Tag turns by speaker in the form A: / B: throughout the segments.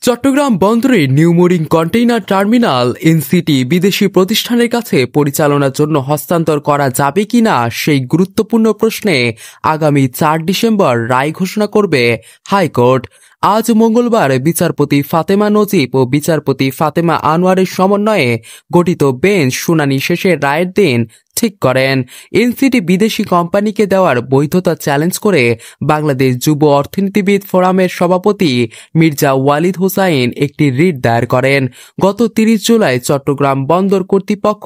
A: চট্টগ্রাম বন্দরে new mooring container terminal NCT বিদেশি প্রতিষ্ঠানের কাছে পরিচালনার জন্য হস্তান্তর করা যাবে কিনা সেই গুরুত্বপূর্ণ প্রশ্নে আগামী ৪ ডিসেম্বর রায় ঘোষণা করবে হাইকোর্ট। আজ মঙ্গলবার বিচারপতি ফাতেমা নজিব ও বিচারপতি ফাতেমা আনোয়ারের সমন্বয়ে গঠিত বেঞ্চ শুনানি শেষে রায়ের দিন ঠিক করেন। এনসিটি বিদেশি কোম্পানিকে দেওয়ার বৈধতা চ্যালেঞ্জ করে বাংলাদেশ যুব অর্থনীতিবিদ ফোরামের সভাপতি মির্জা ওয়ালিদ হোসাইন একটি রিট দায়ের করেন। গত ৩০ জুলাই চট্টগ্রাম বন্দর কর্তৃপক্ষ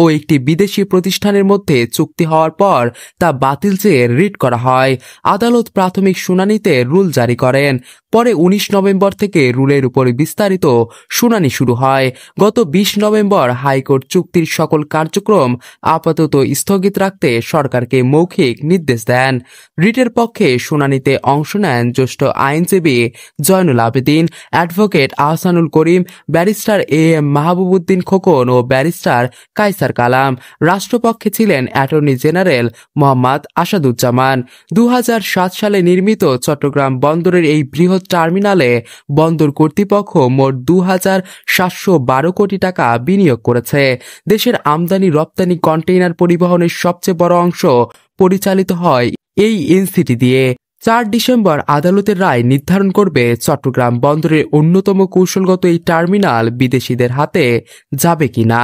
A: ও একটি বিদেশি প্রতিষ্ঠানের মধ্যে চুক্তি হওয়ার পর তা বাতিল চেয়ে রিট করা হয়। আদালত প্রাথমিক শুনানিতে রুল জারি করেন। পরে ১৯ নভেম্বর থেকে রুলের উপর বিস্তারিত শুনানি শুরু হয়। গত ২০ নভেম্বর হাইকোর্ট চুক্তির সকল কার্যক্রম আপাতত স্থগিত রাখতে সরকারকে মৌখিক নির্দেশ দেন। রিটের পক্ষে শুনানিতে অংশ নেন জ্যেষ্ঠ আইনজীবী Zainul Abedin, advocate Ahsanul Karim, barrister A M Mahbubuddin Khokon ও ব্যারিস্টার কায়সার কালাম। রাষ্ট্রপক্ষে ছিলেন অ্যাটর্নি জেনারেল মোহাম্মদ আসাদুজ্জামান। ২০০৭ সালে নির্মিত চট্টগ্রাম বন্দরের এই বৃহৎ টার্মিনালে বন্দর কর্তৃপক্ষ মোট ২,৭১২ কোটি টাকা বিনিয়োগ করেছে। দেশের আমদানি রপ্তানি কন্টেইনার পরিবহনের সবচেয়ে বড় অংশ পরিচালিত হয় এই এনসিটি দিয়ে। ৪ ডিসেম্বর আদালতের রায় নির্ধারণ করবে চট্টগ্রাম বন্দরের অন্যতম কৌশলগত এই টার্মিনাল বিদেশিদের হাতে যাবে কিনা।